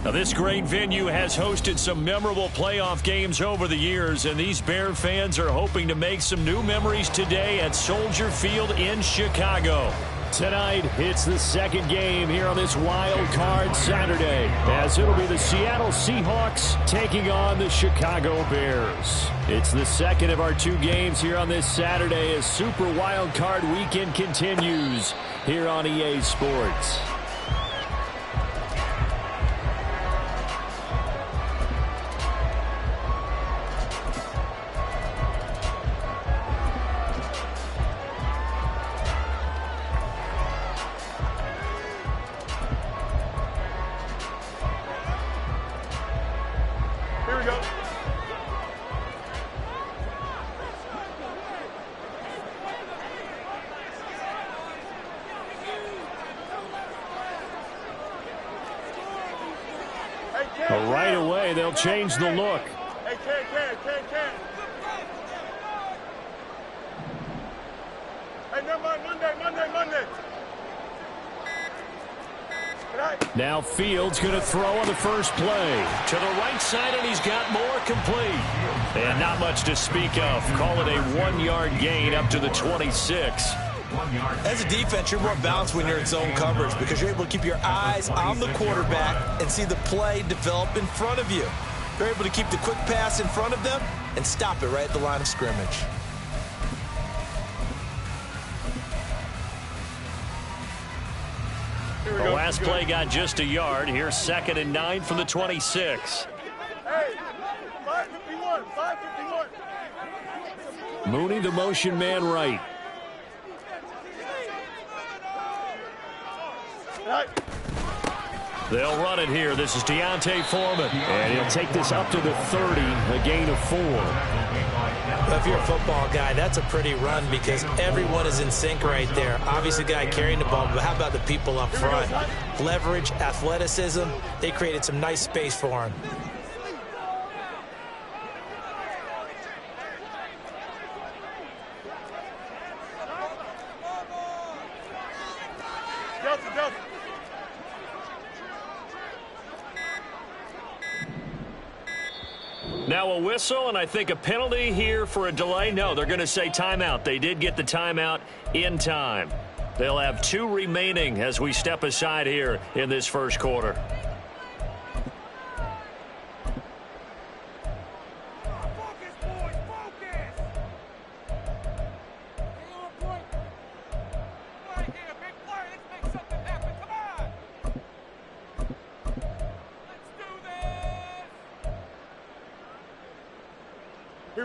Now, this great venue has hosted some memorable playoff games over the years, and these Bear fans are hoping to make some new memories today at Soldier Field in Chicago. Tonight, it's the second game here on this Wild Card Saturday, as it'll be the Seattle Seahawks taking on the Chicago Bears. It's the second of our two games here on this Saturday as Super Wild Card Weekend continues here on EA Sports. Right away, they'll change the look. Hey, Ken. Hey, never mind, Monday. Now Fields going to throw on the first play. To the right side, and he's got more complete. And not much to speak of. Call it a 1-yard gain up to the 26. As a defense, you're more balanced when you're in zone coverage because you're able to keep your eyes on the quarterback and see the play develop in front of you. You're able to keep the quick pass in front of them and stop it right at the line of scrimmage. The last play got just a yard. Here's 2nd and 9 from the 26. Hey, 551. Mooney, the motion man right. They'll run it here. This is Deontay Foreman. And he'll take this up to the 30, a gain of 4. Well, if you're a football guy, that's a pretty run because everyone is in sync right there. Obviously, the guy carrying the ball, but how about the people up front? Leverage, athleticism, they created some nice space for him. Now a whistle, and I think a penalty here for a delay. No, they're going to say timeout. They did get the timeout in time. They'll have 2 remaining as we step aside here in this first quarter.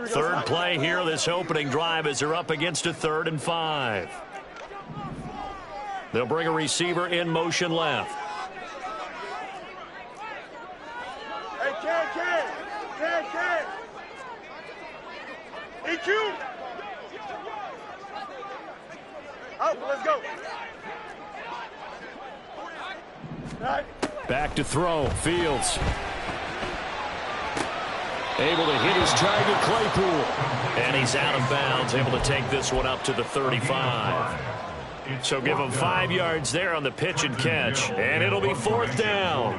Third play here, this opening drive, as they're up against a 3rd and 5. They'll bring a receiver in motion left. Hey, Ken. EQ. Out, let's go. Back to throw, Fields. Able to hit his target, Claypool. And he's out of bounds, able to take this one up to the 35. So give him 5 yards there on the pitch and catch. And it'll be 4th down.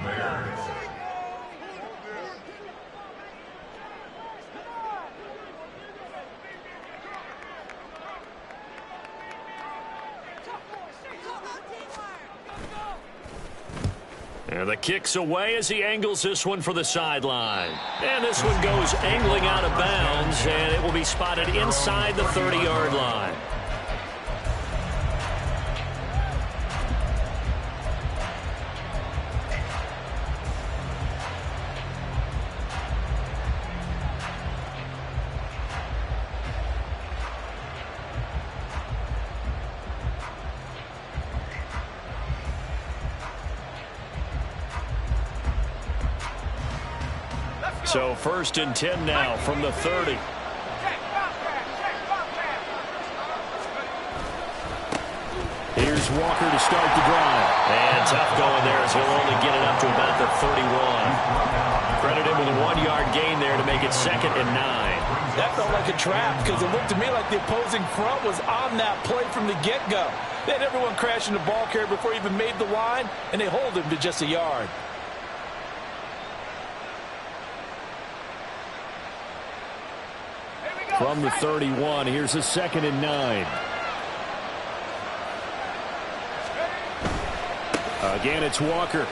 And the kick's away as he angles this one for the sideline. And this one goes angling out of bounds, and it will be spotted inside the 30-yard line. So 1st and 10 now from the 30. Here's Walker to start the drive. And tough going there as he'll only get it up to about the 31. Credit him with a 1-yard gain there to make it 2nd and 9. That felt like a trap because it looked to me like the opposing front was on that play from the get-go. They had everyone crashing the ball carrier before he even made the line, and they hold him to just a yard. From the 31, here's a 2nd and 9. Again, it's Walker.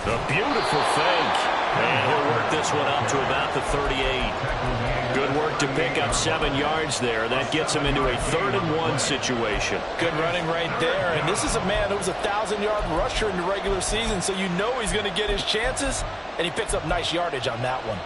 The beautiful fake. And he'll work this one up to about the 38. Good work to pick up 7 yards there. That gets him into a 3rd and 1 situation. Good running right there. And this is a man who was a 1,000-yard rusher in the regular season, so you know he's going to get his chances, and he picks up nice yardage on that one.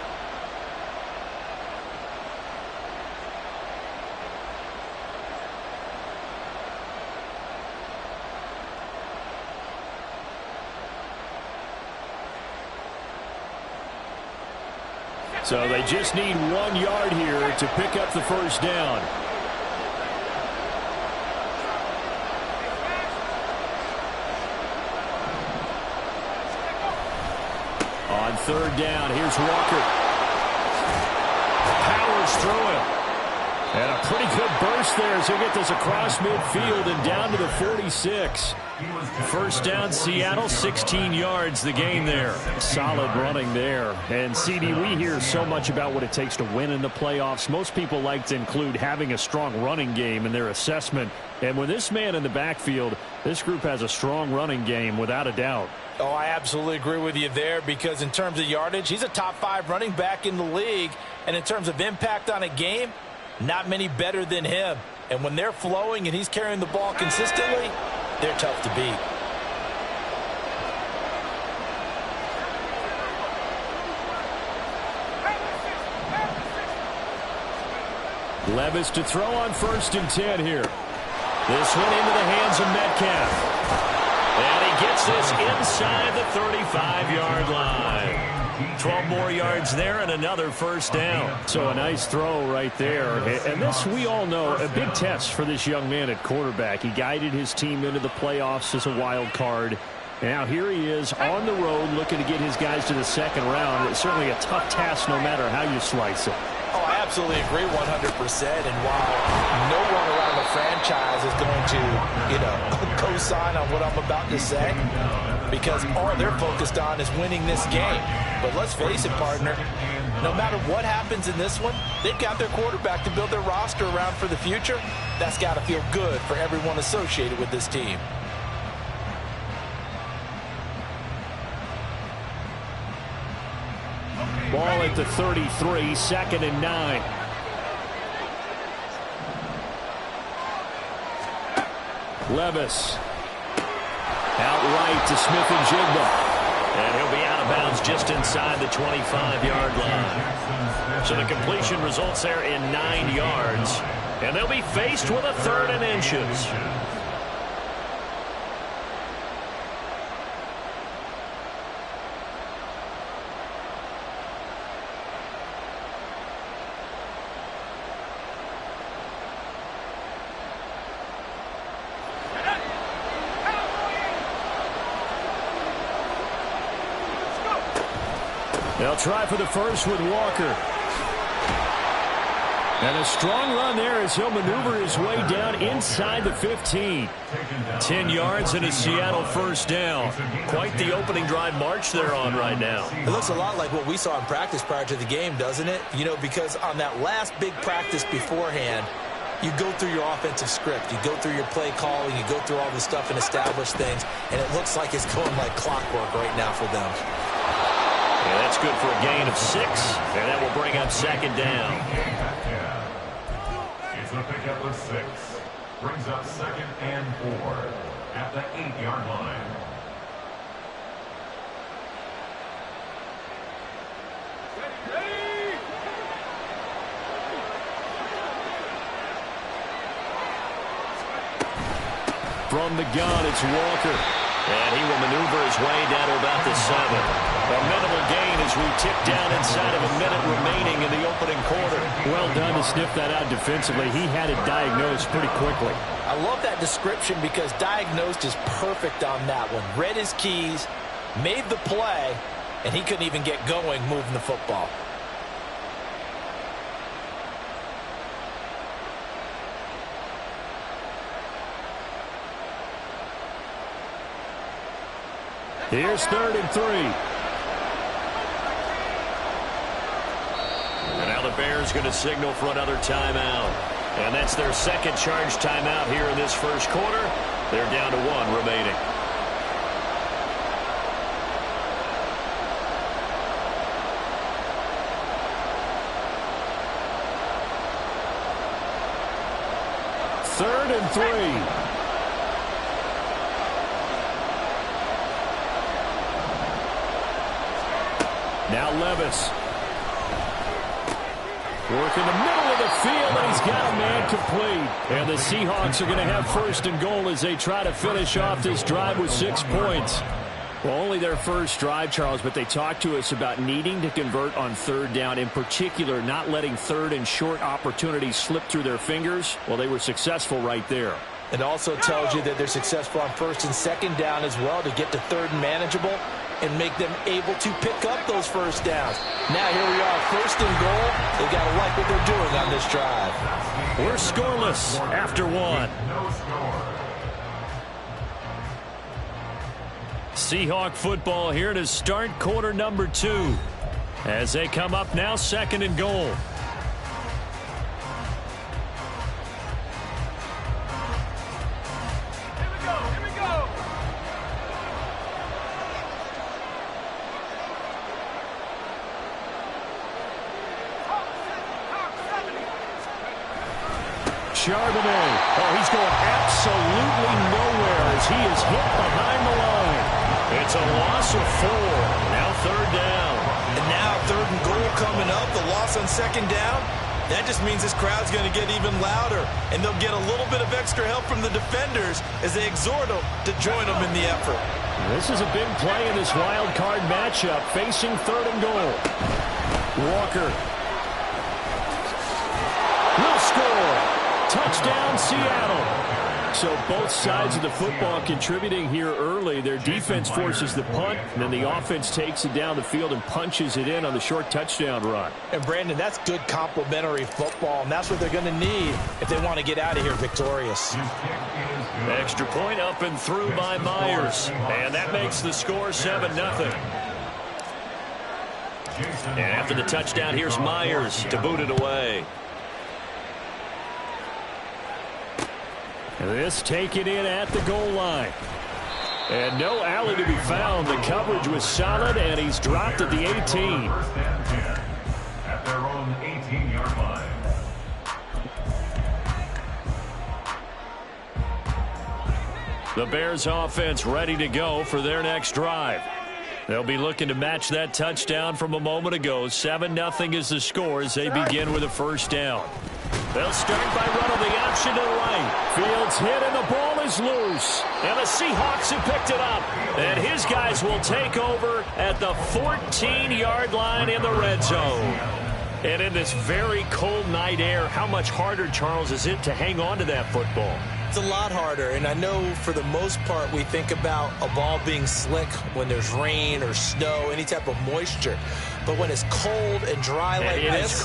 So they just need 1 yard here to pick up the first down. On 3rd down, here's Walker. Powers through him. And a pretty good burst there as he'll get this across midfield and down to the 46. First down, Seattle, 16 yards the gain there. Solid running there. And, CD, we hear so much about what it takes to win in the playoffs. Most people like to include having a strong running game in their assessment. And with this man in the backfield, this group has a strong running game without a doubt. Oh, I absolutely agree with you there because in terms of yardage, he's a top 5 running back in the league. And in terms of impact on a game, not many better than him. And when they're flowing and he's carrying the ball consistently, they're tough to beat. Levis to throw on 1st and 10 here. This one into the hands of Metcalf. And he gets this inside the 35-yard line. 12 more yards there and another first down. So a nice throw right there. And this, we all know, a big test for this young man at quarterback. He guided his team into the playoffs as a wild card. Now here he is on the road looking to get his guys to the 2nd round. It's certainly a tough task no matter how you slice it. Oh, I absolutely agree 100%. And while no one around the franchise is going to, co-sign on what I'm about to say, because all they're focused on is winning this game. But let's face it, partner, no matter what happens in this one, they've got their quarterback to build their roster around for the future. That's got to feel good for everyone associated with this team. Ball at the 33, 2nd and 9. Levis. Out right to Smith-Njigba. And he'll be out of bounds just inside the 25-yard line. So the completion results there in 9 yards. And they'll be faced with a 3rd and inches. They'll try for the first with Walker. And a strong run there as he'll maneuver his way down inside the 15. 10 yards and a Seattle first down. Quite the opening drive march they're on right now. It looks a lot like what we saw in practice prior to the game, doesn't it? Because on that last big practice beforehand, you go through your offensive script. You go through your play calling. You go through all this stuff and establish things. And it looks like it's going like clockwork right now for them. Yeah, that's good for a gain of 6, and that will bring up 2nd down. It's a pickup of 6. Brings up 2nd and 4 at the 8-yard line. From the gun, it's Walker. And he will maneuver his way down to about the 7. A minimal gain as we tick down inside of a minute remaining in the opening quarter. Well done to sniff that out defensively. He had it diagnosed pretty quickly. I love that description because diagnosed is perfect on that one. Read his keys, made the play, and he couldn't even get going moving the football. Here's 3rd and 3. And now the Bears going to signal for another timeout. And that's their second charge timeout here in this first quarter. They're down to 1 remaining. Third and 3. Now Levis. Work in the middle of the field, and he's got a man complete. And the Seahawks are going to have 1st and goal as they try to finish off this drive with 6 points. Well, only their first drive, Charles, but they talked to us about needing to convert on 3rd down, in particular not letting 3rd and short opportunities slip through their fingers. Well, they were successful right there. It also tells you that they're successful on 1st and 2nd down as well to get to 3rd and manageable and make them able to pick up those 1st downs. Now here we are, 1st and goal. They've got to like what they're doing on this drive. We're scoreless after 1. Seahawk football here to start quarter number 2. As they come up now, 2nd and goal. Charbonnet. Oh, he's going absolutely nowhere as he is hit behind the line. It's a loss of 4. Now 3rd down. And now 3rd and goal coming up. The loss on 2nd down. That just means this crowd's going to get even louder. And they'll get a little bit of extra help from the defenders as they exhort them to join them in the effort. This is a big play in this wild card matchup, facing 3rd and goal. Walker will score. Touchdown, Seattle. So both sides of the football contributing here early. Their defense forces the punt, and then the offense takes it down the field and punches it in on the short touchdown run. And, Brandon, that's good complementary football, and that's what they're going to need if they want to get out of here victorious. Extra point up and through by Myers. And that makes the score 7-0. And after the touchdown, here's Myers to boot it away. This taken in at the goal line. And no alley to be found. The coverage was solid, and he's dropped at the 18. First and 10 at their own 18-yard line. The Bears offense ready to go for their next drive. They'll be looking to match that touchdown from a moment ago. 7-0 is the score as they begin with a 1st down. They'll start by running the option to the right. Fields hit and the ball is loose. And the Seahawks have picked it up. And his guys will take over at the 14-yard line in the red zone. And in this very cold night air, how much harder, Charles, is it to hang on to that football? It's a lot harder, and I know for the most part we think about a ball being slick when there's rain or snow, any type of moisture. But when it's cold and dry like this,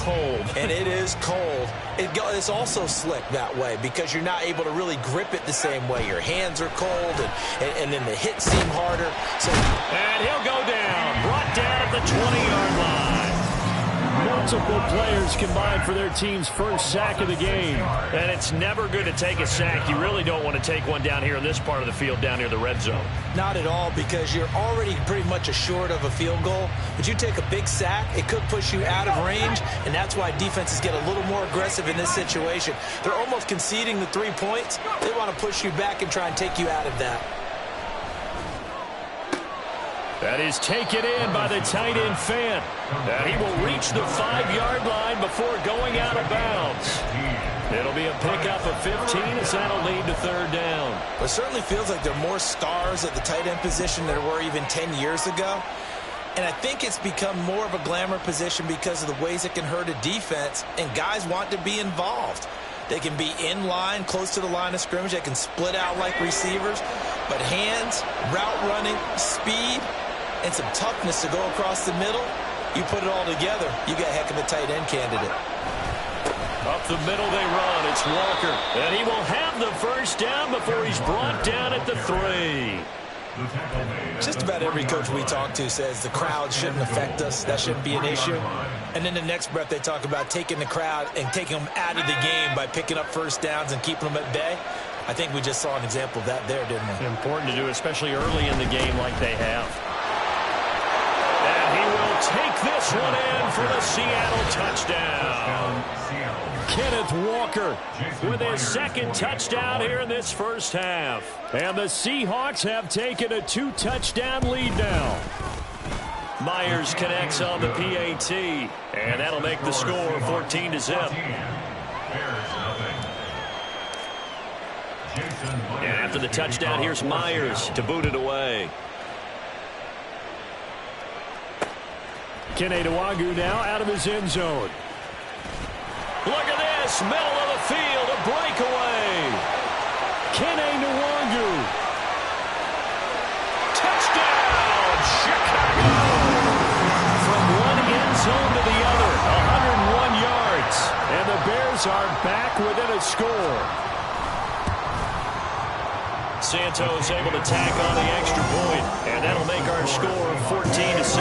and it is cold, it's also slick that way because you're not able to really grip it the same way. Your hands are cold, and then the hits seem harder. And he'll go down, brought down at the 20-yard line. Multiple players combined for their team's first sack of the game. And it's never good to take a sack. You really don't want to take one down here in this part of the field, down near the red zone. Not at all, because you're already pretty much assured of a field goal. But you take a big sack, it could push you out of range, and that's why defenses get a little more aggressive in this situation. They're almost conceding the 3 points. They want to push you back and try and take you out of that. That is taken in by the tight end Fan. And he will reach the 5-yard line before going out of bounds. It'll be a pickup of 15 as that'll lead to 3rd down. It certainly feels like there are more stars at the tight end position than there were even 10 years ago. And I think it's become more of a glamour position because of the ways it can hurt a defense, and guys want to be involved. They can be in line, close to the line of scrimmage. They can split out like receivers. But hands, route running, speed, and some toughness to go across the middle, you put it all together, you got a heck of a tight end candidate. Up the middle they run. It's Walker. And he will have the 1st down before he's brought down at the 3. Just about every coach we talk to says the crowd shouldn't affect us. That shouldn't be an issue. And then the next breath they talk about taking the crowd and taking them out of the game by picking up first downs and keeping them at bay. I think we just saw an example of that there, didn't we? Important to do, especially early in the game like they have. And he will take this one in for the Seattle touchdown. Kenneth Walker with his second touchdown here in this first half. And the Seahawks have taken a 2-touchdown lead now. Myers connects on the PAT, and that'll make the score 14-0. And after the touchdown, here's Myers to boot it away. Kene Nwangwu now out of his end zone. Look at this, middle of the field, a breakaway. Kene Nwangwu. Touchdown, Chicago. From one end zone to the other, 101 yards. And the Bears are back within a score. Santos able to tack on the extra point, and that'll make our score 14-7.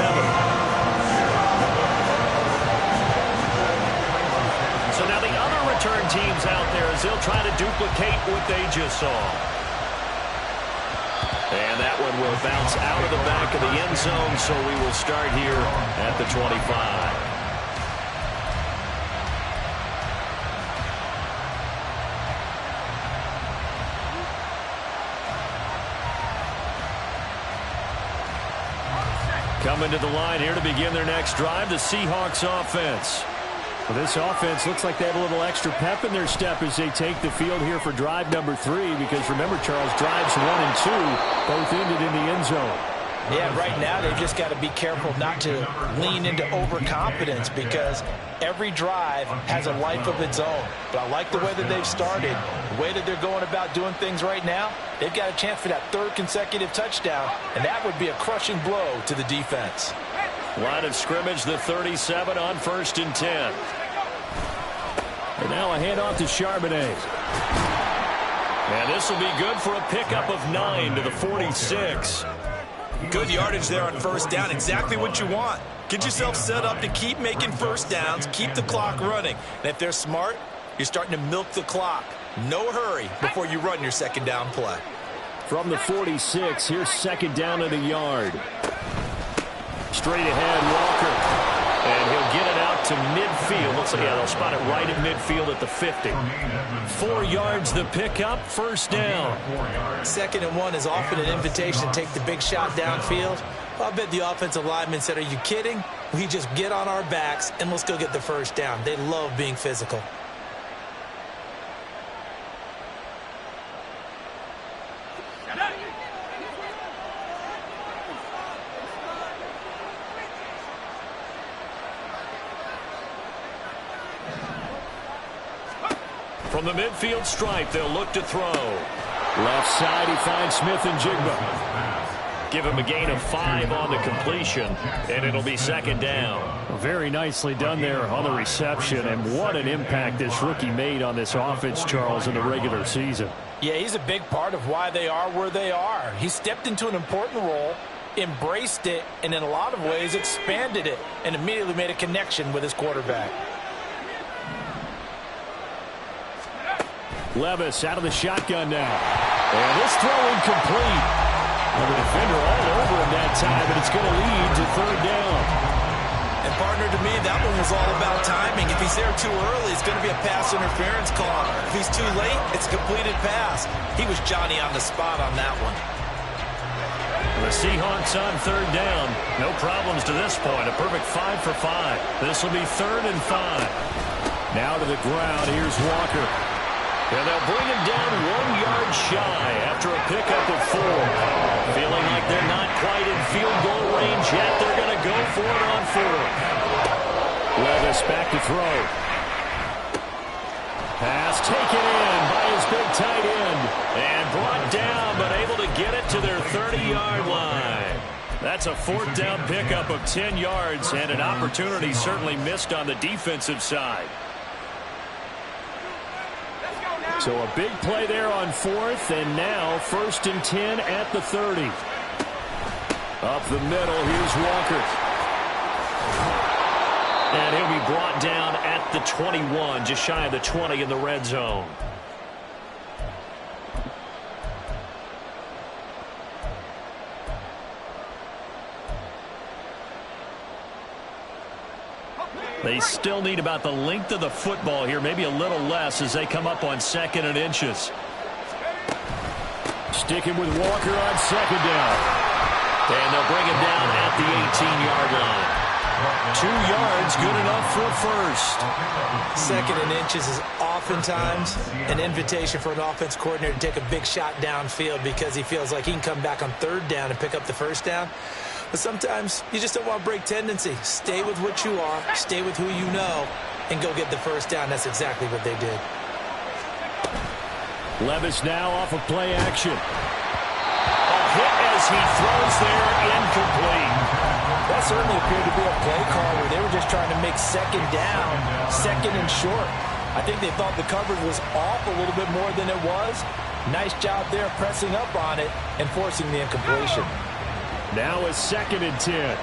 So now the other return teams out there as they'll try to duplicate what they just saw. And that one will bounce out of the back of the end zone, so we will start here at the 25. Coming to the line here to begin their next drive, the Seahawks offense. Well, this offense looks like they have a little extra pep in their step as they take the field here for drive number 3, because remember, Charles, drives 1 and 2 both ended in the end zone. Yeah, right now they've just got to be careful not to lean into overconfidence, because every drive has a life of its own. But I like the way that they've started, the way that they're going about doing things right now. They've got a chance for that 3rd consecutive touchdown, and that would be a crushing blow to the defense. Line of scrimmage, the 37 on 1st and 10. And now a handoff to Charbonnet. And this will be good for a pickup of 9 to the 46. Good yardage there on 1st down. Exactly what you want. Get yourself set up to keep making first downs, keep the clock running. And if they're smart, you're starting to milk the clock. No hurry before you run your 2nd down play. From the 46, here's 2nd down at a yard. Straight ahead, Walker. And he'll get it out to midfield. Looks like, yeah, they'll spot it right at midfield at the 50. 4 yards the pickup, 1st down. 2nd and 1 is often an invitation to take the big shot downfield. I bet the offensive lineman said, are you kidding? We just get on our backs and let's go get the 1st down. They love being physical. From the midfield stripe, they'll look to throw. Left side, he finds Smith and Jigba. Give him a gain of 5 on the completion, and it'll be 2nd down. Very nicely done there on the reception, and what an impact this rookie made on this offense, Charles, in the regular season. Yeah, he's a big part of why they are where they are. He stepped into an important role, embraced it, and in a lot of ways expanded it, and immediately made a connection with his quarterback. Levis out of the shotgun now. And this throw incomplete. Well, the defender all over him that time, but it's going to lead to 3rd down. And, partner, to me, that one was all about timing. If he's there too early, it's going to be a pass interference call. If he's too late, it's a completed pass. He was Johnny on the spot on that one. The Seahawks on 3rd down. No problems to this point. A perfect 5 for 5. This will be 3rd and 5. Now to the ground. Here's Walker. And they'll bring him down 1 yard shy after a pickup of 4. Feeling like they're not quite in field goal range yet. They're going to go for it on 4th. Levis back to throw. Pass taken in by his big tight end. And brought down, but able to get it to their 30-yard line. That's a 4th down pickup of 10 yards and an opportunity certainly missed on the defensive side. So a big play there on 4th, and now 1st and 10 at the 30. Up the middle, here's Walker. And he'll be brought down at the 21, just shy of the 20 in the red zone. They still need about the length of the football here, maybe a little less as they come up on 2nd and inches. Sticking with Walker on 2nd down. And they'll bring him down at the 18-yard line. 2 yards, good enough for a first. 2nd and inches is oftentimes an invitation for an offense coordinator to take a big shot downfield because he feels like he can come back on 3rd down and pick up the first down. But sometimes you just don't want to break tendency. Stay with what you are, stay with who you know, and go get the first down. That's exactly what they did. Levis now off of play action. A hit as he throws there, incomplete. That certainly appeared to be a play call where they were just trying to make 2nd down, 2nd and short. I think they thought the coverage was off a little bit more than it was. Nice job there pressing up on it and forcing the incompletion. Now a 2nd and 10.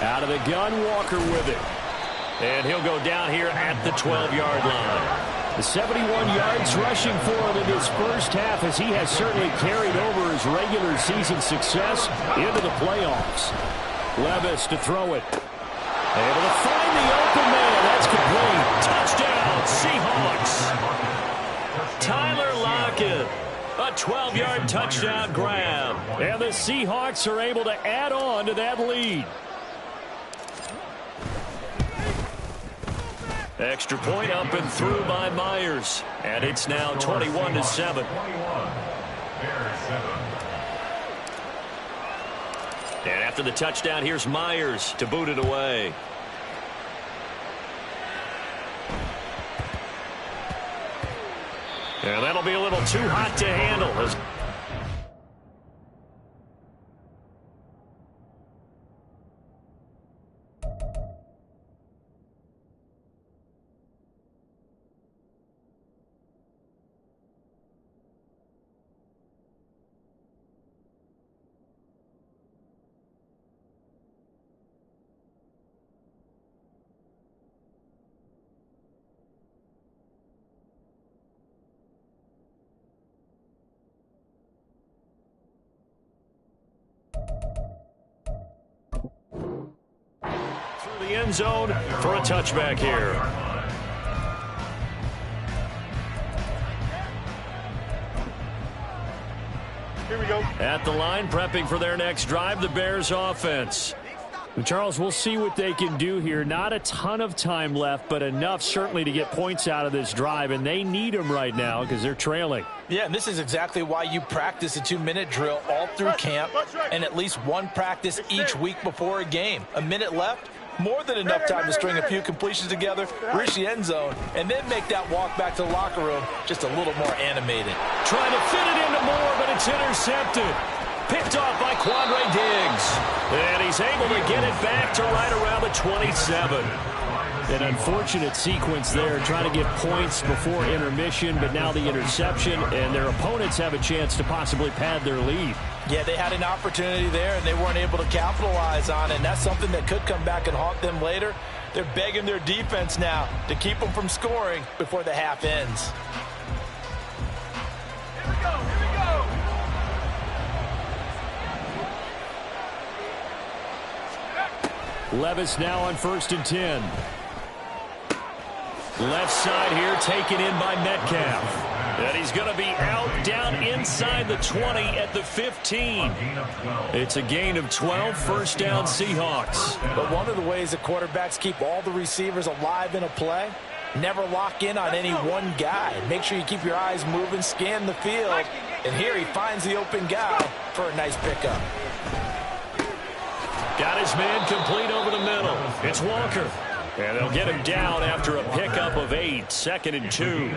Out of the gun, Walker with it. And he'll go down here at the 12-yard line. The 71 yards rushing for him in his first half as he has certainly carried over his regular season success into the playoffs. Levis to throw it. Able to find the open man. That's complete. Touchdown, Seahawks. Tyler Lockett. A 12-yard touchdown grab. And the Seahawks are able to add on to that lead. Extra point up and through by Myers. And it's now 21-7. And after the touchdown, here's Myers to boot it away. And that'll be a little too hot to handle. The end zone for a touchback here. Here we go. At the line, prepping for their next drive, the Bears offense. And Charles, we'll see what they can do here. Not a ton of time left, but enough certainly to get points out of this drive, and they need them right now because they're trailing. Yeah, and this is exactly why you practice a 2-minute drill all through camp and at least one practice each week before a game. A minute left, more than enough time to string a few completions together, reach the end zone, and then make that walk back to the locker room just a little more animated. Trying to fit it into Moore, but it's intercepted. Picked off by Quandre Diggs. And he's able to get it back to right around the 27. An unfortunate sequence there, trying to get points before intermission, but now the interception, and their opponents have a chance to possibly pad their lead. Yeah, they had an opportunity there, and they weren't able to capitalize on it, and that's something that could come back and haunt them later. They're begging their defense now to keep them from scoring before the half ends. Here we go. Here we go. Levis now on 1st and 10. Left side here taken in by Metcalf. And he's going to be out down inside the 20 at the 15. It's a gain of 12, first down Seahawks. But one of the ways the quarterbacks keep all the receivers alive in a play, never lock in on any one guy. Make sure you keep your eyes moving, scan the field. And here he finds the open guy for a nice pickup. Got his man complete over the middle. It's Walker. And they'll get him down after a pickup of 8, 2nd and 2.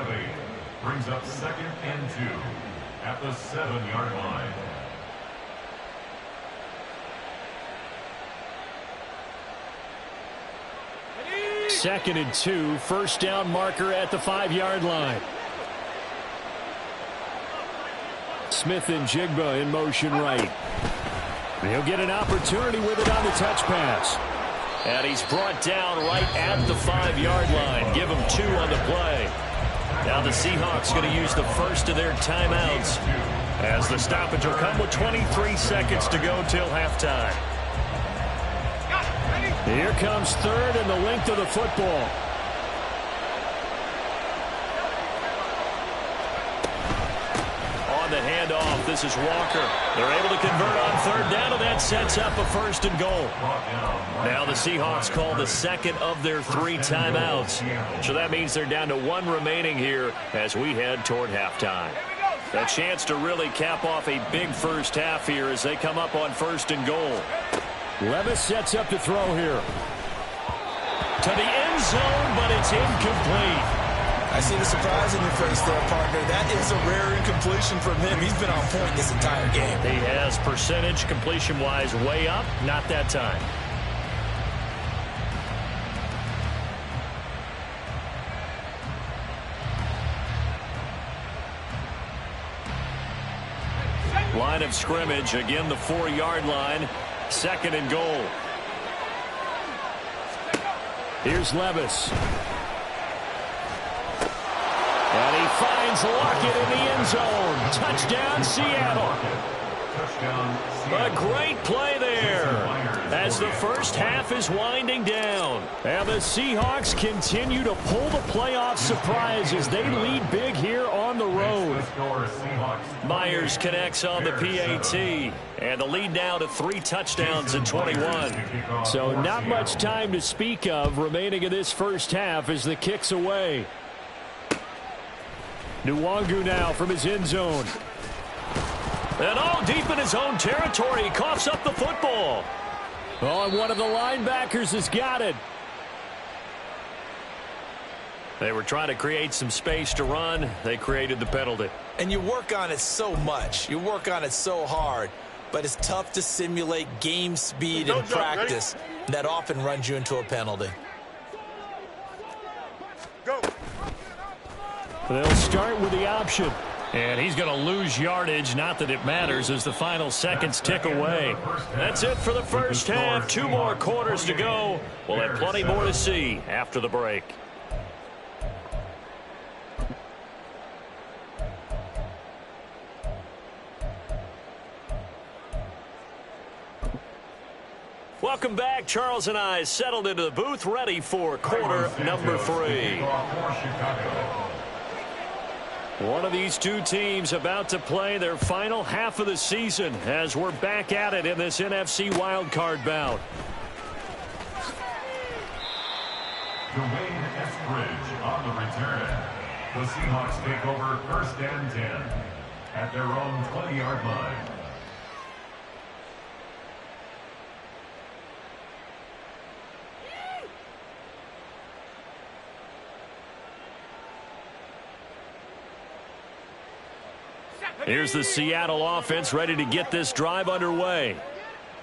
Brings up 2nd and 2 at the 7-yard line. Second and 2, first down marker at the 5-yard line. Smith-Njigba in motion right. He'll get an opportunity with it on the touch pass. And he's brought down right at the 5-yard line. Give him 2 on the play. Now the Seahawks going to use the first of their timeouts, as the stoppage will come with 23 seconds to go till halftime. Here comes third and the length of the football. On the handoff, this is Walker. They're able to convert on third down, and that sets up a 1st and goal. Now the Seahawks call the second of their 3 timeouts. So that means they're down to 1 remaining here as we head toward halftime. A chance to really cap off a big first half here as they come up on 1st and goal. Levis sets up to throw here. To the end zone, but it's incomplete. I see the surprise in your face there, partner. That is a rare incompletion from him. He's been on point this entire game. He has percentage completion-wise way up. Not that time. Line of scrimmage, again the 4-yard line. 2nd and goal. Here's Levis. And he finds Lockett in the end zone. Touchdown, Seattle. A great play there as the first half is winding down. And the Seahawks continue to pull the playoff surprise as they lead big here on the road. Myers connects on the PAT. And the lead now to 3 touchdowns in 21. So not much time to speak of remaining in this first half as the kick's away. Nwangu now from his end zone. And all deep in his own territory. He coughs up the football. Oh, and one of the linebackers has got it. They were trying to create some space to run. They created the penalty. And you work on it so much. You work on it so hard. But it's tough to simulate game speed in practice. That often runs you into a penalty. Go. They'll start with the option. And he's going to lose yardage. Not that it matters as the final seconds tick away. That's it for the first half. 2 more quarters to go. We'll have plenty more to see after the break. Welcome back. Charles and I settled into the booth, ready for quarter number 3. One of these 2 teams about to play their final half of the season as we're back at it in this NFC wildcard bout. Dwayne Eskridge on the return. The Seahawks take over 1st and 10 at their own 20-yard line. Here's the Seattle offense ready to get this drive underway.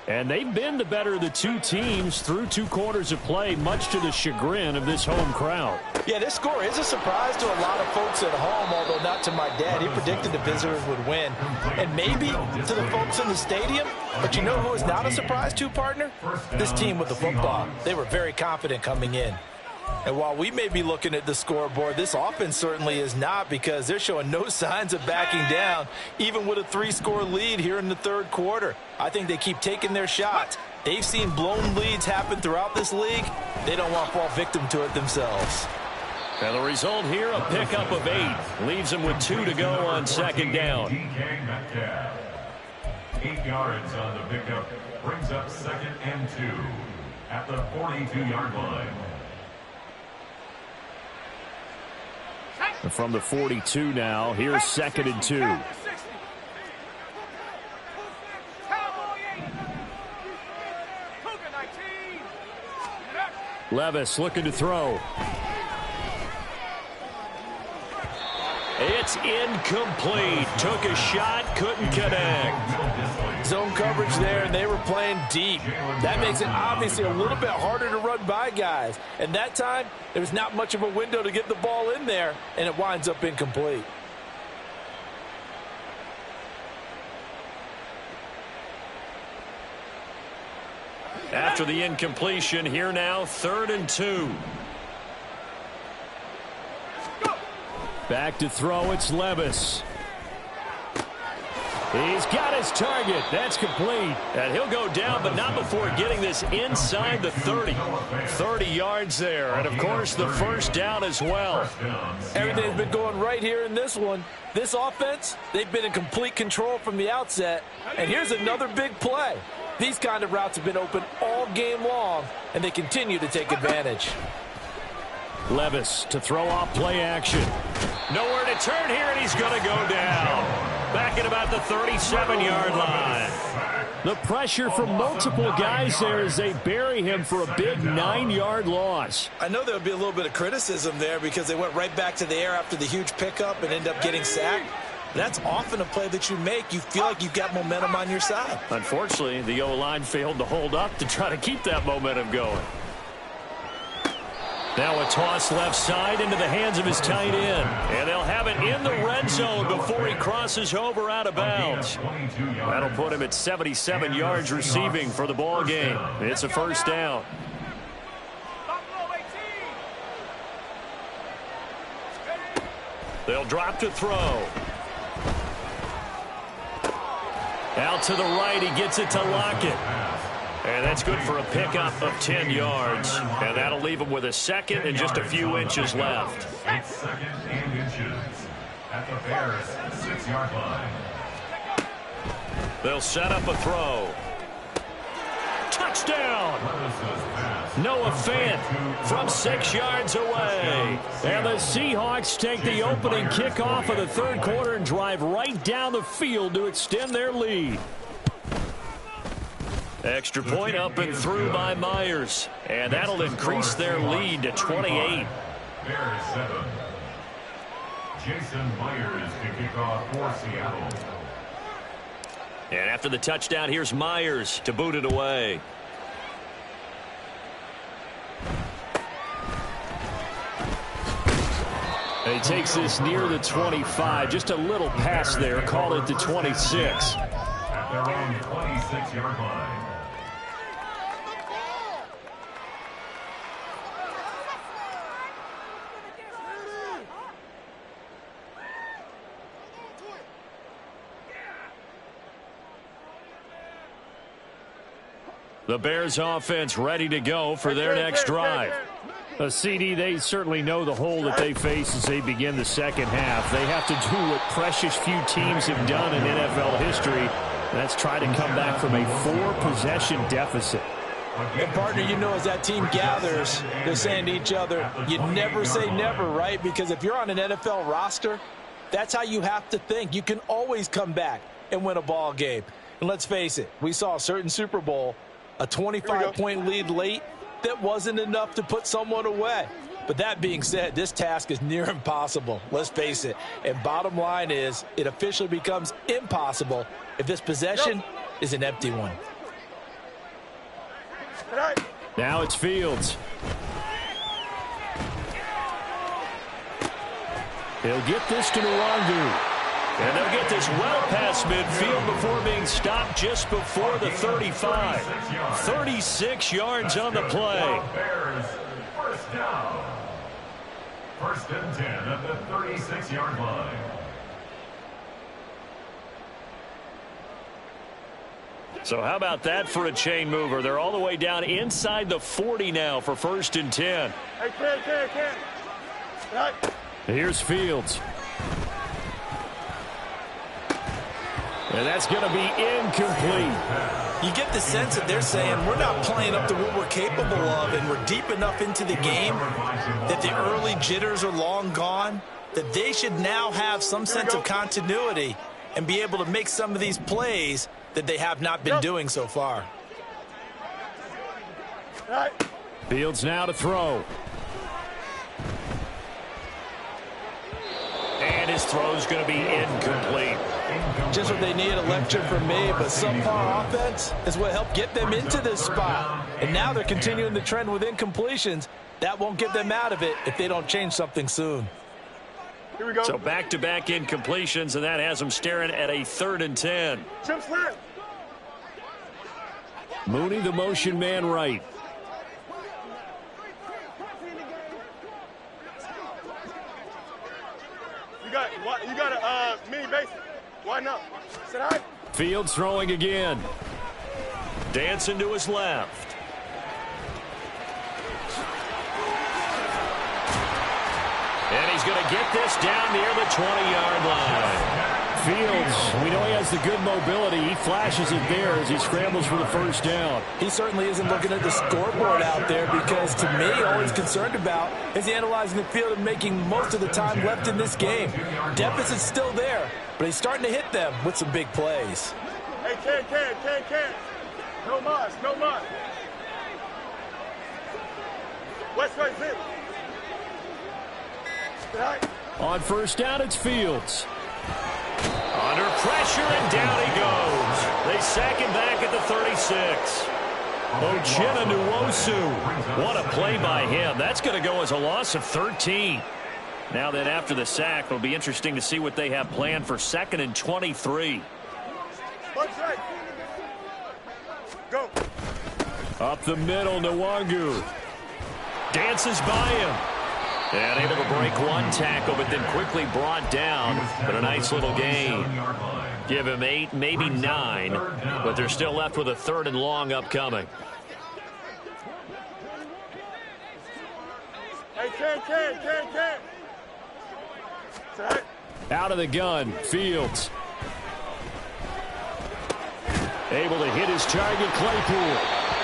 And they've been the better of the 2 teams through 2 quarters of play, much to the chagrin of this home crowd. Yeah, this score is a surprise to a lot of folks at home, although not to my dad. He predicted the visitors would win. And maybe to the folks in the stadium. But you know who is not a surprise to, partner? This team with the football. They were very confident coming in. And while we may be looking at the scoreboard, this offense certainly is not, because they're showing no signs of backing down, even with a 3-score lead here in the 3rd quarter. I think they keep taking their shots. They've seen blown leads happen throughout this league. They don't want to fall victim to it themselves. And the result here, a pickup of 8. Leaves them with 2 to go on 2nd down. 8 yards on the pickup. Brings up 2nd and 2 at the 42-yard line. From the 42 now, here's 2nd and 2. Levis looking to throw. It's incomplete. Took a shot, couldn't connect. Zone coverage there, and they were playing deep. That makes it obviously a little bit harder to run by guys. And that time, there was not much of a window to get the ball in there, and it winds up incomplete. After the incompletion, here now, 3rd and 2. Back to throw, it's Levis. He's got his target. That's complete. And he'll go down, but not before getting this inside the 30. 30 yards there. And, of course, the first down as well. Everything's been going right here in this one. This offense, they've been in complete control from the outset. And here's another big play. These kind of routes have been open all game long, and they continue to take advantage. Levis to throw off play action. Nowhere to turn here, and he's going to go down. Back at about the 37-yard line. The pressure from multiple guys there as they bury him for a big 9-yard loss. I know there would be a little bit of criticism there because they went right back to the air after the huge pickup and ended up getting sacked. That's often a play that you make. You feel like you've got momentum on your side. Unfortunately, the O-line failed to hold up to try to keep that momentum going. Now a toss left side into the hands of his tight end. And they'll have it in the red zone before he crosses over out of bounds. That'll put him at 77 yards receiving for the ball game. It's a first down. They'll drop to throw. Out to the right, he gets it to Lockett. And that's good for a pickup of 10 yards. And that'll leave him with a second and just a few inches left. It's 2nd and inches at the Bears' 6-yard line. They'll set up a throw. Touchdown! Noah Fant from 6 yards away. And the Seahawks take the opening kickoff of the 3rd quarter and drive right down the field to extend their lead. Extra point up and through by Myers. And that'll increase their lead to 28. Bears 7. Jason Myers to kick off for Seattle. And after the touchdown, here's Myers to boot it away. And he takes this near the 25. Just a little pass there. Call it the 26. At their own 26-yard line. The Bears offense ready to go for their next drive. CD, they certainly know the hole that they face as they begin the second half. They have to do what precious few teams have done in NFL history. That's try to come back from a 4-possession deficit. And partner, you know, as that team gathers, they're saying to each other, you never say never, right? Because if you're on an NFL roster, that's how you have to think. You can always come back and win a ball game. And let's face it, we saw a certain Super Bowl, a 25-point lead late, that wasn't enough to put someone away. But that being said, this task is near impossible. Let's face it. And bottom line is, it officially becomes impossible if this possession is an empty one. Now it's Fields. He'll get this to Nwangu. And they'll get this well past midfield before being stopped just before the 35. 36 yards on the play. Bears first down. 1st and 10 at the 36-yard line. So how about that for a chain mover? They're all the way down inside the 40 now for 1st and 10. Here's Fields. And that's going to be incomplete. You get the sense that they're saying we're not playing up to what we're capable of, and we're deep enough into the game that the early jitters are long gone, that they should now have some sense of continuity and be able to make some of these plays that they have not been doing so far. Fields now to throw. And his throw's going to be incomplete. Just what they need, a lecture from me, but subpar offense is what helped get them into this spot. And now they're continuing the trend with incompletions. That won't get them out of it if they don't change something soon. Here we go. So back-to-back incompletions, and that has them staring at a 3rd and 10. Mooney, the motion man right. You got a mini base. Why not? Sit high. Fields throwing again. Dancing to his left. And he's going to get this down near the 20-yard line. Fields, we know he has the good mobility. He flashes it there as he scrambles for the first down. He certainly isn't looking at the scoreboard out there because, to me, all he's concerned about is analyzing the field and making most of the time left in this game. Deficit's still there, but he's starting to hit them with some big plays. Hey, can. No mas. West right, zip. Sit high. On first down, it's Fields. Under pressure, and down he goes. They sack him back at the 36. Ochena Nwosu. What a play by him. That's going to go as a loss of 13. Now then, after the sack, it'll be interesting to see what they have planned for 2nd and 23. Bunch right. Go. Up the middle, Nwangu. Dances by him. And able to break one tackle, but then quickly brought down. But a nice little gain. Give him 8, maybe 9. But they're still left with a 3rd and long upcoming. Hey, can. Set. Out of the gun, Fields. Able to hit his target, Claypool.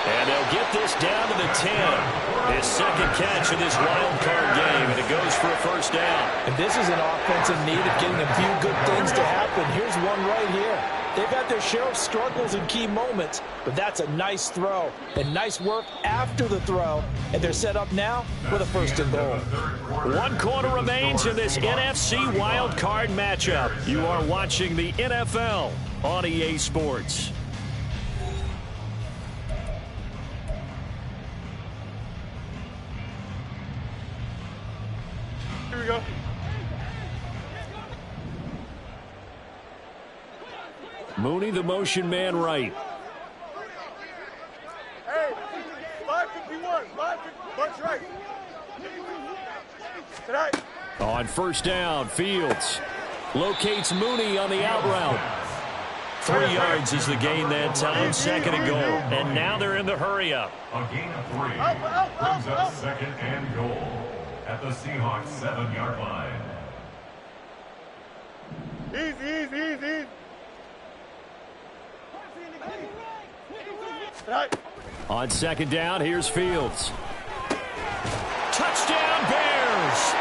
And they'll get this down to the 10. His second catch of this wild card game, and it goes for a first down. And this is an offensive need of getting a few good things to happen. Here's one right here. They've had their share of struggles in key moments, but that's a nice throw and nice work after the throw. And they're set up now with a 1st and goal. 1 quarter remains in this NFC wild card matchup. You are watching the NFL on EA Sports. Here we go. Mooney, the motion man right. Hey, 551. Bunch right. Sit high. On first down, Fields locates Mooney on the out route. 3 yards is the gain that time, 2nd and goal. And now they're in the hurry up. A gain of 3 brings up 2nd and goal at the Seahawks 7-yard line. Easy. Right. On 2nd down, here's Fields. Touchdown, Bears!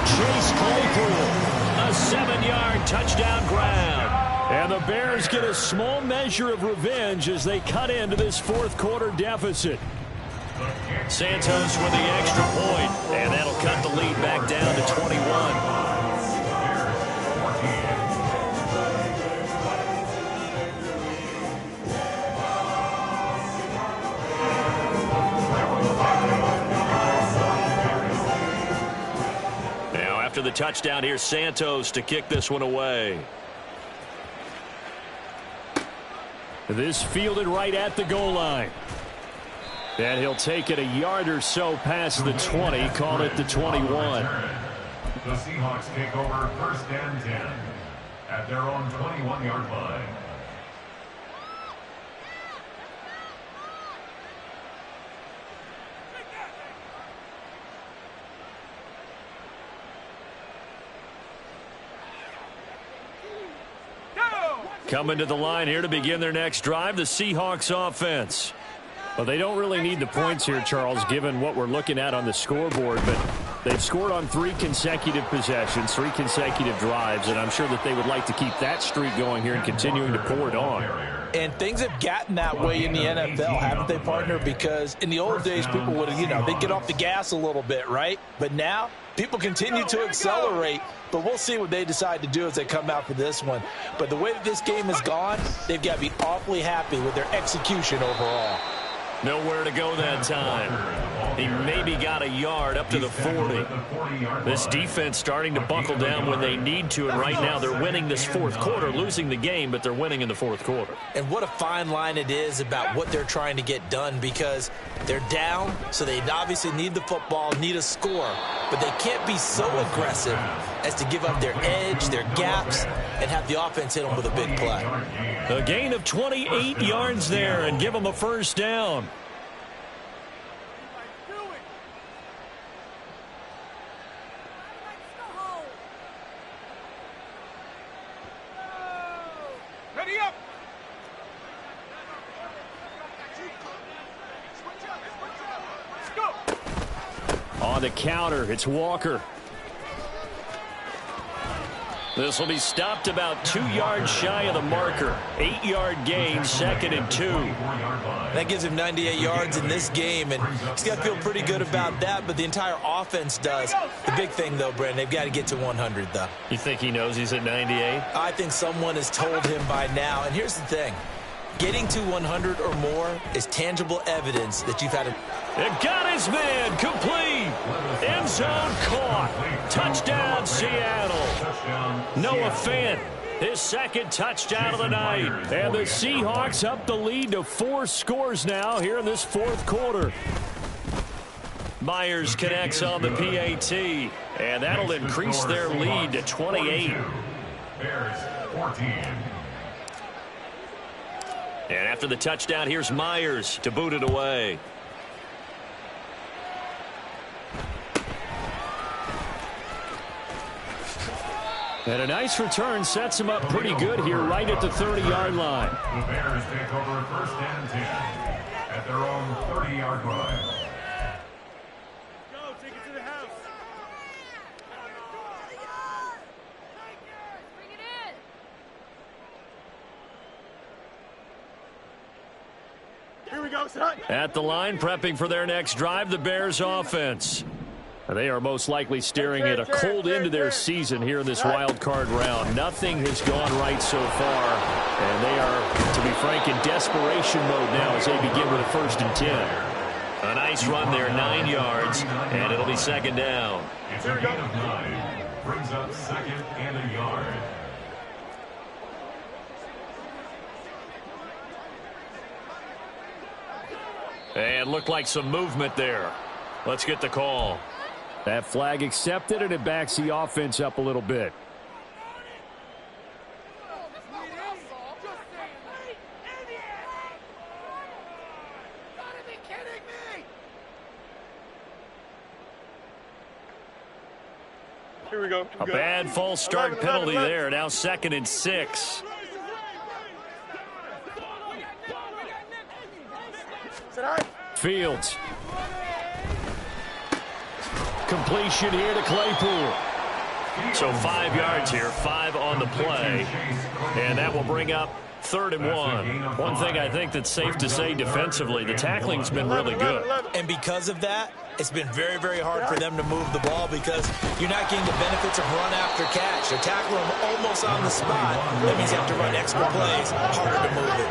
Chase Claypool, a 7-yard touchdown grab. And the Bears get a small measure of revenge as they cut into this 4th quarter deficit. Santos with the extra point, and that'll cut the lead back down to 21. Now after the touchdown, here's Santos to kick this one away. This fielded right at the goal line. And he'll take it a yard or so past the 20, call it the 21. The Seahawks take over 1st and 10 at their own 21-yard line. Coming to the line here to begin their next drive, the Seahawks offense. Well, they don't really need the points here, Charles, given what we're looking at on the scoreboard. But they've scored on 3 consecutive possessions, 3 consecutive drives, and I'm sure that they would like to keep that streak going here and continuing to pour it on. And things have gotten that way in the NFL, haven't they, partner? Because in the old days, people would, they'd get off the gas a little bit, right? But now, people continue to accelerate. But we'll see what they decide to do as they come out for this one. But the way that this game has gone, they've got to be awfully happy with their execution overall. Nowhere to go that time. He maybe got a yard up to the 40. This defense starting to buckle down when they need to, and right now they're winning this fourth quarter, losing the game, but they're winning in the fourth quarter. And what a fine line it is about what they're trying to get done, because they're down, so they obviously need the football, need a score, but they can't be so aggressive as to give up their edge, their gaps, and have the offense hit them with a big play. A gain of 28 yards there and give them a first down. Ready up. On the counter, it's Walker. This will be stopped about 2 yards shy of the marker. 8-yard gain, 2nd and 2. That gives him 98 yards in this game, and he's got to feel pretty good about that, but the entire offense does. The big thing, though, Brandon, they've got to get to 100, though. You think he knows he's at 98? I think someone has told him by now, and here's the thing. Getting to 100 or more is tangible evidence that you've had a... It got his man, complete. End zone caught. Touchdown, Seattle. Noah Fant, his second touchdown of the night. And the Seahawks up the lead to 4 scores now here in this fourth quarter. Myers connects on the PAT, and that'll increase their lead to 28. Bears 14. And after the touchdown, here's Myers to boot it away. And a nice return sets him up pretty good here right at the 30-yard line. The Bears take over 1st and 10 at their own 30-yard line. Go, take it to the house. Bring it in. Here we go, son. At the line, prepping for their next drive, the Bears offense. They are most likely staring at a cold end to their season here in this wild card round. Nothing has gone right so far, and they are, to be frank, in desperation mode now as they begin with a 1st and 10. A nice run there, 9 yards, and it'll be 2nd down. It's a gain of 9. Brings up 2nd and a yard. And looked like some movement there. Let's get the call. That flag accepted, and it backs the offense up a little bit. Here we go. A bad false start penalty there. Now 2nd and 6. Fields. Completion here to Claypool. So 5 yards here, 5 on the play. And that will bring up 3rd and 1. One thing I think that's safe to say defensively, the tackling's been really good. And because of that, it's been very, very hard for them to move the ball because you're not getting the benefits of run after catch. They're tackling them almost on the spot. That means you have to run extra plays, harder to move it.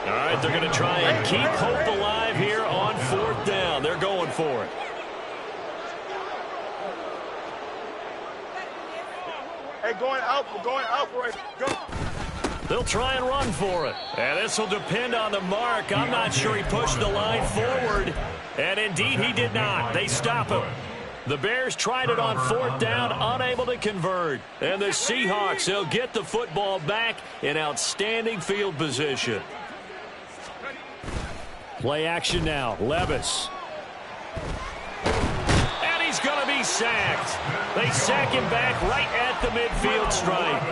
All right, they're going to try and keep hope alive here on 4th down. They're going for it. Hey, going out, boys. Go. They'll try and run for it. And this will depend on the mark. I'm not sure he pushed the line forward. And indeed, he did not. They stop him. The Bears tried it on 4th down, unable to convert. And the Seahawks, they'll get the football back in outstanding field position. Play action now. Levis. And he's going to be sacked. They sack him back right at the midfield stripe.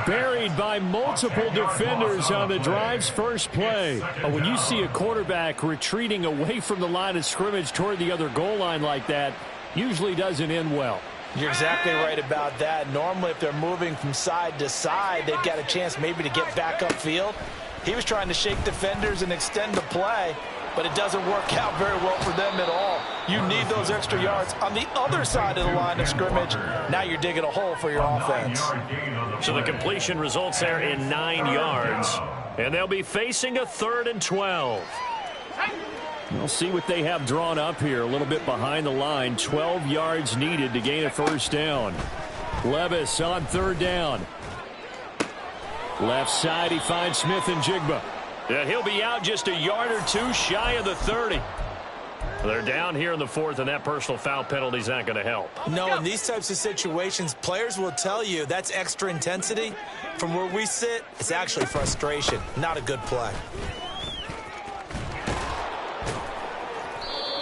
Buried by multiple defenders on the drive's first play. When you see a quarterback retreating away from the line of scrimmage toward the other goal line like that, usually doesn't end well. You're exactly right about that. Normally, if they're moving from side to side, they've got a chance maybe to get back upfield. He was trying to shake defenders and extend the play, but it doesn't work out very well for them at all. You need those extra yards on the other side of the line of scrimmage. Now you're digging a hole for your offense. So the completion results there in 9 yards, and they'll be facing a 3rd and 12. We'll see what they have drawn up here. A little bit behind the line. 12 yards needed to gain a first down. Levis on third down. Left side, he finds Smith and Jigba. Yeah, he'll be out just a yard or two shy of the 30. They're down here in the fourth, and that personal foul penalty is not going to help. No, in these types of situations, players will tell you that's extra intensity. From where we sit, it's actually frustration. Not a good play.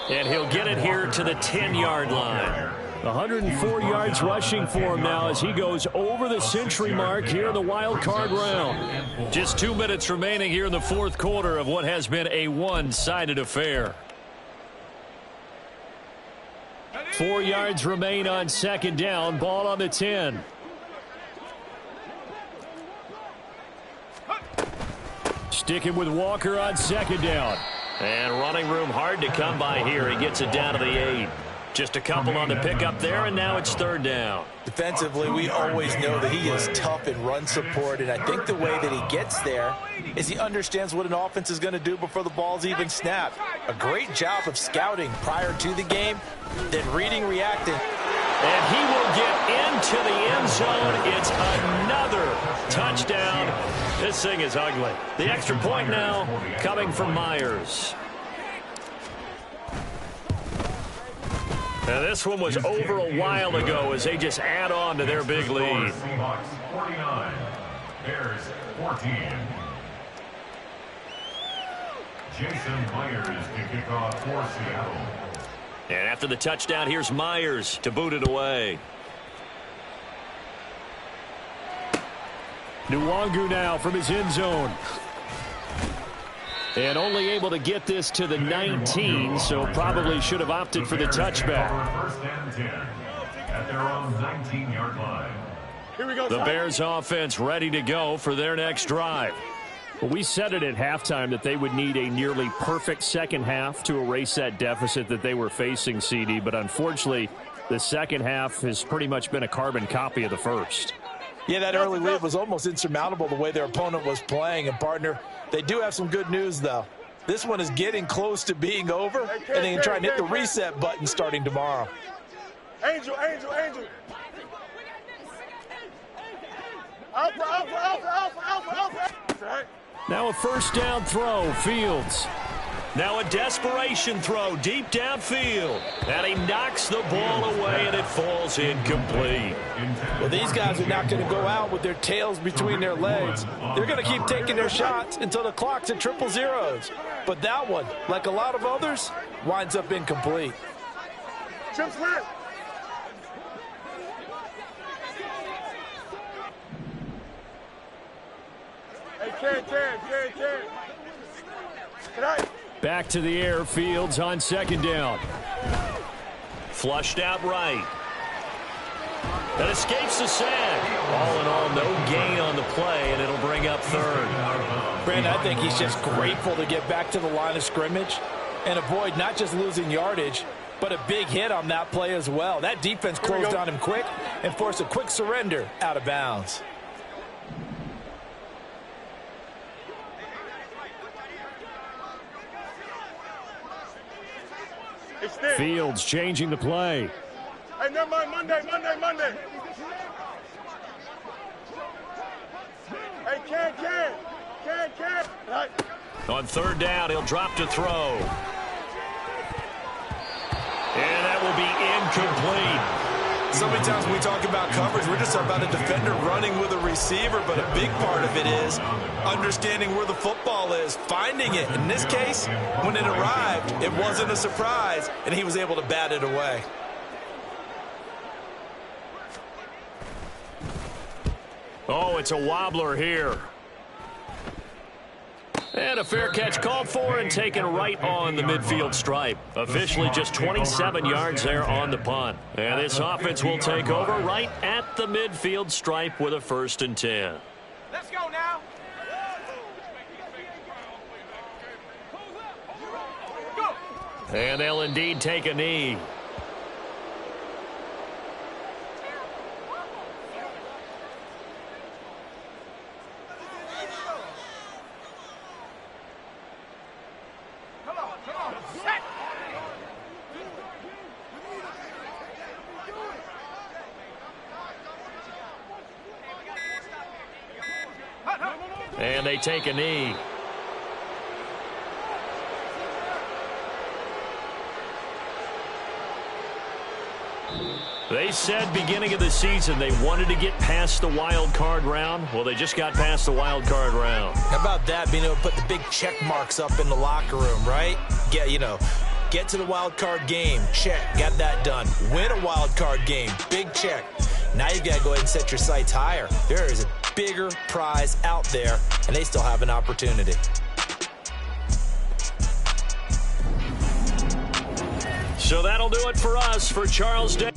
And he'll get it here to the 10-yard line. 104 yards rushing for him now as he goes over the century mark here in the wild card round. Just 2 minutes remaining here in the fourth quarter of what has been a one-sided affair. 4 yards remain on second down. Ball on the 10. Sticking with Walker on second down. And running room hard to come by here. He gets it down to the 8. Just a couple on the pickup there, and now it's third down. Defensively, we always know that he is tough in run support, and I think the way that he gets there is he understands what an offense is going to do before the ball's even snapped. A great job of scouting prior to the game, then reading, reacting. And he will get into the end zone. It's another touchdown. This thing is ugly. The extra point now coming from Myers. Now this one was over a while ago as they just add on to their big lead. Seahawks 49, Bears 14. Jason Myers to kick off for Seattle. And after the touchdown, here's Myers to boot it away. Nwangu now from his end zone. And only able to get this to the 19, so probably should have opted for the touchback. First and 10 at their own 19-yard line. Here we go. The Bears offense ready to go for their next drive. Well, we said it at halftime that they would need a nearly perfect second half to erase that deficit that they were facing, CD. But unfortunately, the second half has pretty much been a carbon copy of the first. Yeah, that early lead was almost insurmountable the way their opponent was playing. And, partner, they do have some good news, though. This one is getting close to being over, and they can try and hit the reset button starting tomorrow. Angel. Alpha. Now a first down throw, Fields. Now a desperation throw deep downfield. And he knocks the ball away, and it falls incomplete. Well, these guys are not going to go out with their tails between their legs. They're going to keep taking their shots until the clock's at 000. But that one, like a lot of others, winds up incomplete. Chip slant. Hey, Ken. Tonight. Back to the air, Fields on second down. Flushed out right. That escapes the sack. All in all, no gain on the play, and it'll bring up third. Brandon, I think he's just grateful to get back to the line of scrimmage and avoid not just losing yardage, but a big hit on that play as well. That defense closed on him quick and forced a quick surrender out of bounds. Fields changing the play. Hey, never mind, Monday. Hey, Ken. Right. On third down, he'll drop to throw. And that will be incomplete. So many times when we talk about coverage, we're just talking about a defender running with a receiver, but a big part of it is understanding where the football is, finding it. In this case, when it arrived, it wasn't a surprise, and he was able to bat it away. Oh, it's a wobbler here. And a fair catch called for and taken right on the midfield stripe. Officially just 27 yards there on the punt. And this offense will take over right at the midfield stripe with a 1st and 10. Let's go now. And they'll indeed take a knee. And they take a knee. They said beginning of the season they wanted to get past the wild card round. Well, they just got past the wild card round. How about that, being able to put the big check marks up in the locker room, right? Get to the wild card game. Check. Got that done. Win a wild card game. Big check. Now you've got to go ahead and set your sights higher. There is a bigger prize out there, and they still have an opportunity. So that'll do it for us. For Charles Day.